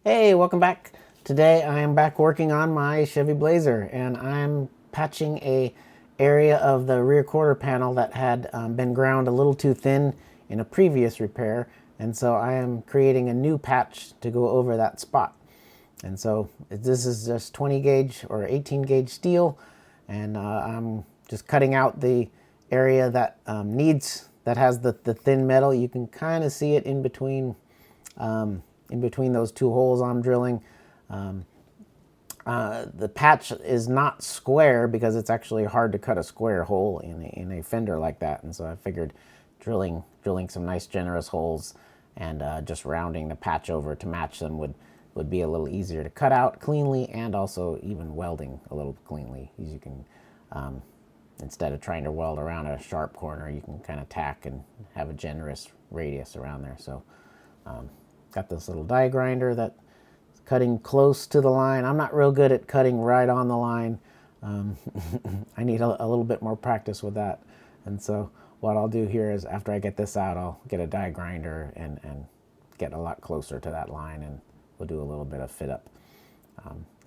Hey, welcome back. Today I am back working on my Chevy Blazer, and I'm patching a area of the rear quarter panel that had been ground a little too thin in a previous repair, and so I am creating a new patch to go over that spot. And so this is just 20 gauge or 18 gauge steel, and I'm just cutting out the area that that has the thin metal. You can kind of see it in between those two holes I'm drilling. The patch is not square because it's actually hard to cut a square hole in a fender like that, and so I figured drilling some nice generous holes and just rounding the patch over to match them would be a little easier to cut out cleanly, and also even welding a little cleanly. As you can, instead of trying to weld around a sharp corner, you can kind of tack and have a generous radius around there. So got this little die grinder that's cutting close to the line. I'm not real good at cutting right on the line. I need a little bit more practice with that. And so what I'll do here is, after I get this out, I'll get a die grinder and get a lot closer to that line, and we'll do a little bit of fit up.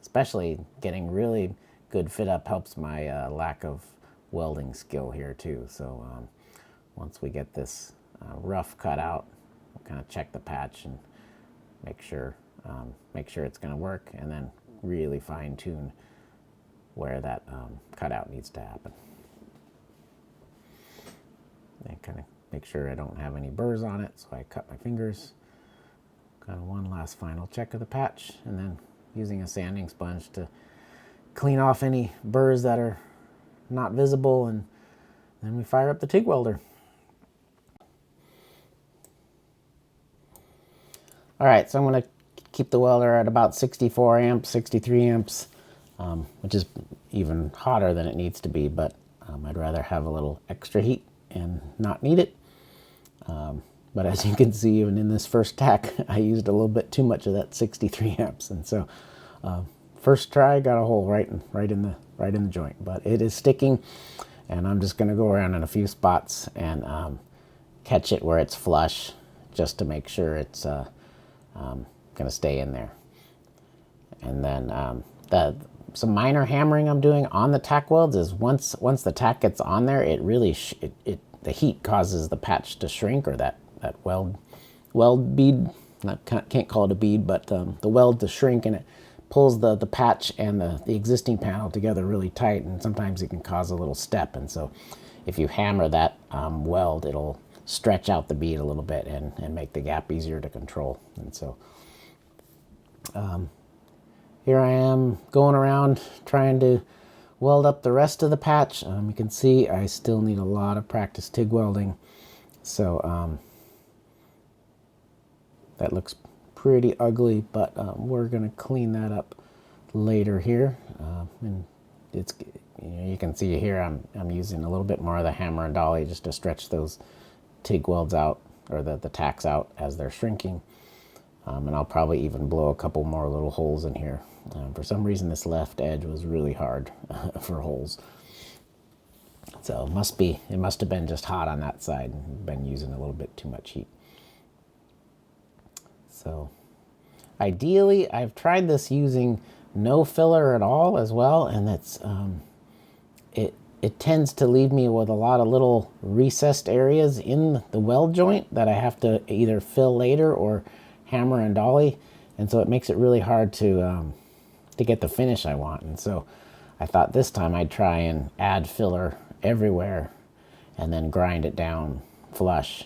Especially getting really good fit up helps my lack of welding skill here too. So once we get this rough cut out, we'll kind of check the patch and make sure it's going to work, and then really fine tune where that cutout needs to happen. And kind of make sure I don't have any burrs on it, so I cut my fingers. Kind of one last final check of the patch, and then using a sanding sponge to clean off any burrs that are not visible, and then we fire up the TIG welder. All right, so I'm going to keep the welder at about 64 amps, 63 amps, which is even hotter than it needs to be, but I'd rather have a little extra heat and not need it. But as you can see, even in this first tack, I used a little bit too much of that 63 amps, and so first try got a hole right in the joint, but it is sticking, and I'm just going to go around in a few spots and catch it where it's flush, just to make sure it's going to stay in there. And then some minor hammering I'm doing on the tack welds is once the tack gets on there, it really the heat causes the patch to shrink, or that weld bead, can't call it a bead, but the weld to shrink, and it pulls the patch and the existing panel together really tight, and sometimes it can cause a little step. And so if you hammer that weld, it'll stretch out the bead a little bit and make the gap easier to control. And so here I am going around trying to weld up the rest of the patch. You can see I still need a lot of practice TIG welding, so that looks pretty ugly, but we're going to clean that up later here. And it's, you can see here I'm using a little bit more of the hammer and dolly just to stretch those TIG welds out, or the tacks out as they're shrinking. And I'll probably even blow a couple more little holes in here. For some reason, this left edge was really hard for holes. So it must have been just hot on that side and been using a little bit too much heat. So ideally, I've tried this using no filler at all as well, and it's it tends to leave me with a lot of little recessed areas in the weld joint that I have to either fill later or hammer and dolly, and so it makes it really hard to get the finish I want. And so I thought this time I'd try and add filler everywhere and then grind it down flush.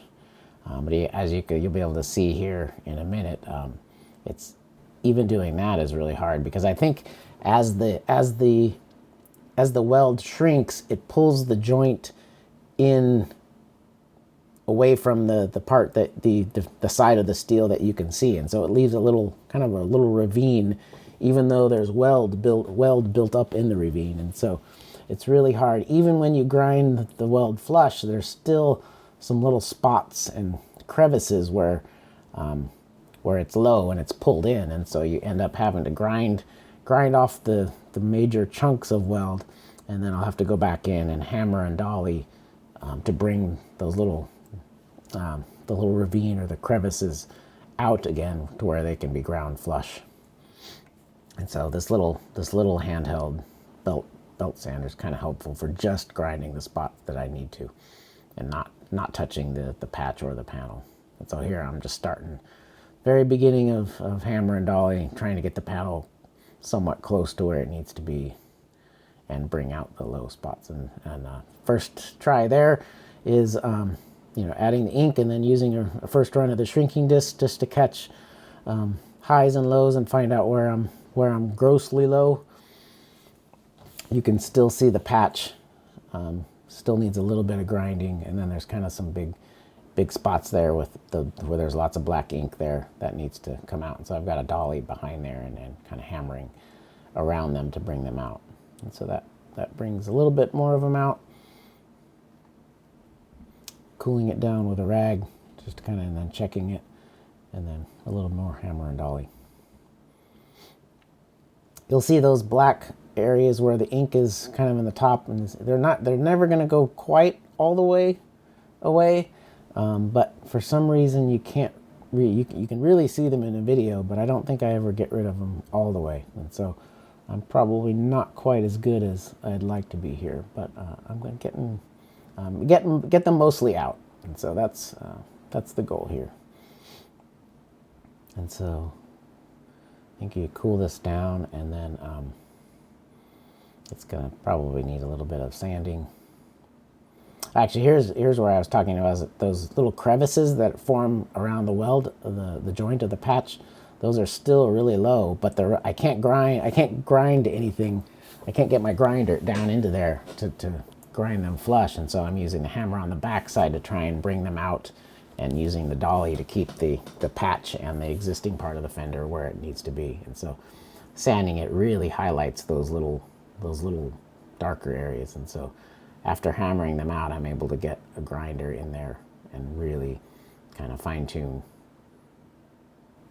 But as you'll be able to see here in a minute, it's even doing that is really hard, because I think as the weld shrinks, it pulls the joint in away from the part that the side of the steel that you can see, and so it leaves a little kind of a little ravine, even though there's weld built up in the ravine. And so it's really hard. Even when you grind the weld flush, there's still some little spots and crevices where it's low and it's pulled in, and so you end up having to grind off the major chunks of weld, and then I'll have to go back in and hammer and dolly to bring those little the little ravine or the crevices out again to where they can be ground flush. And so this little handheld belt sander is kind of helpful for just grinding the spots that I need to, and not touching the patch or the panel. And so here I'm just starting very beginning of hammer and dolly, trying to get the panel somewhat close to where it needs to be and bring out the low spots. And first try there is adding the ink and then using a first run of the shrinking disc just to catch highs and lows and find out where I'm grossly low. You can still see the patch still needs a little bit of grinding, and then there's kind of some big spots there where there's lots of black ink there that needs to come out. And so I've got a dolly behind there and kind of hammering around them to bring them out. And so that brings a little bit more of them out. Cooling it down with a rag, just kind of, and then checking it, and then a little more hammer and dolly. You'll see those black areas where the ink is kind of in the top, and they're never going to go quite all the way away, but for some reason you can't you can really see them in a video, but I don't think I ever get rid of them all the way. And so I'm probably not quite as good as I'd like to be here, but I'm going to get them mostly out. And so that's the goal here. And so I think you cool this down, and then it's going to probably need a little bit of sanding. Actually, here's where I was talking about those little crevices that form around the weld, the joint of the patch. Those are still really low, but I can't grind anything. I can't get my grinder down into there to grind them flush, and so I'm using the hammer on the back side to try and bring them out, and using the dolly to keep the patch and the existing part of the fender where it needs to be. And so sanding it really highlights those little darker areas. And so after hammering them out, I'm able to get a grinder in there and really kind of fine-tune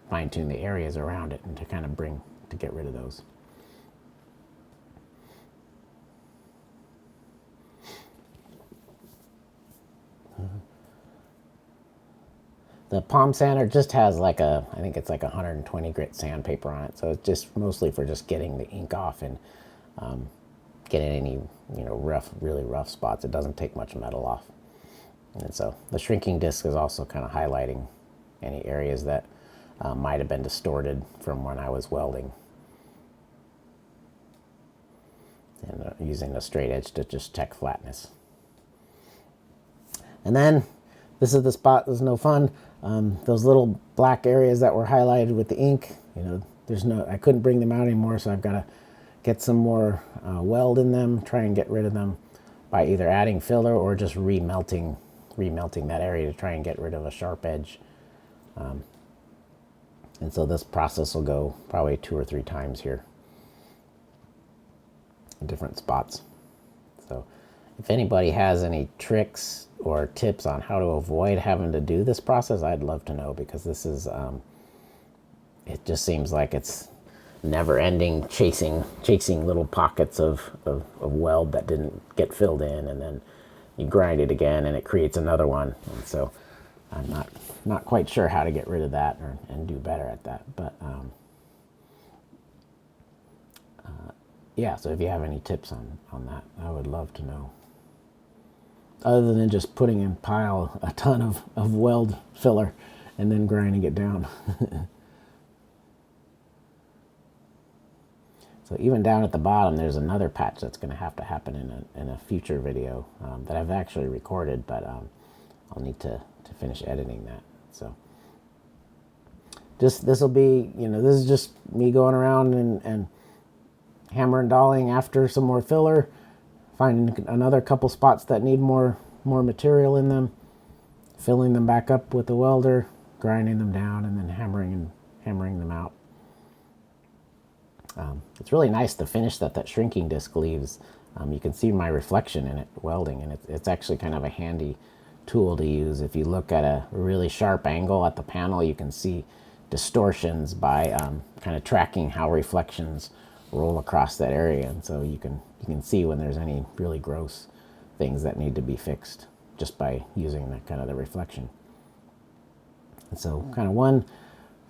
the areas around it, and to get rid of those. The palm sander just has I think it's like 120 grit sandpaper on it, so it's just mostly for just getting the ink off and getting any really rough spots. It doesn't take much metal off. And so the shrinking disc is also kind of highlighting any areas that might have been distorted from when I was welding, and using the straight edge to just check flatness. And then this is the spot that's no fun. Those little black areas that were highlighted with the ink, I couldn't bring them out anymore, so I've got to get some more weld in them, try and get rid of them by either adding filler or just remelting that area to try and get rid of a sharp edge. And so this process will go probably 2 or 3 times here in different spots. So if anybody has any tricks or tips on how to avoid having to do this process, I'd love to know, because this is it just seems like it's never-ending chasing little pockets of weld that didn't get filled in, and then you grind it again and it creates another one. And so I'm not quite sure how to get rid of that and do better at that. But yeah, so if you have any tips on that, I would love to know. Other than just putting in pile a ton of weld filler and then grinding it down. So even down at the bottom, there's another patch that's going to happen in a future video that I've actually recorded, but I'll need to finish editing that. So this will be, this is just me going around and hammer and dollying after some more filler, finding another couple spots that need more material in them, filling them back up with the welder, grinding them down, and then hammering them out. It's really nice, the finish that shrinking disc leaves. You can see my reflection in it welding, and it's actually kind of a handy tool to use. If you look at a really sharp angle at the panel, you can see distortions by kind of tracking how reflections roll across that area, and so you can see when there's any really gross things that need to be fixed just by using the reflection. And so kind of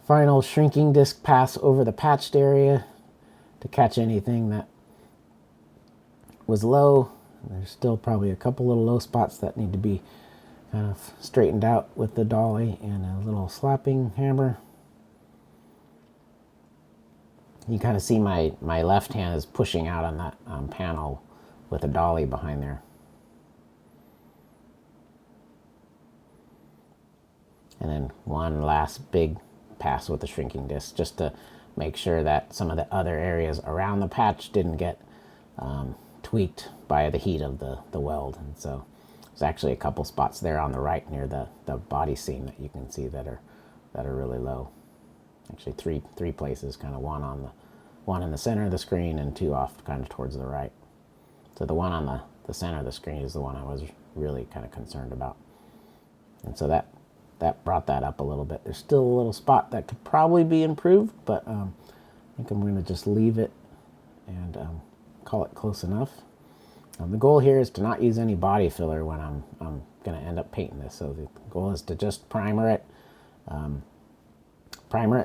final shrinking disc pass over the patched area to catch anything that was low. There's still probably a couple little low spots that need to be kind of straightened out with the dolly and a little slapping hammer. You kind of see my left hand is pushing out on that panel with a dolly behind there. And then one last big pass with the shrinking disc just to make sure that some of the other areas around the patch didn't get tweaked by the heat of the weld. And so there's actually a couple spots there on the right near the body seam that you can see that are really low. Actually three places, kind of one in the center of the screen and two off kind of towards the right. So the one on the center of the screen is the one I was really kind of concerned about. And so that brought that up a little bit. There's still a little spot that could probably be improved, but I think I'm going to just leave it and call it close enough. The goal here is to not use any body filler when I'm going to end up painting this. So the goal is to just primer it,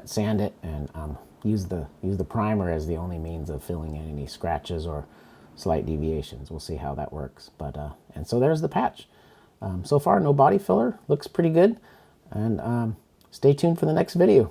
sand it, and use the primer as the only means of filling in any scratches or slight deviations. We'll see how that works. But and so there's the patch. So far, no body filler. Looks pretty good. And stay tuned for the next video.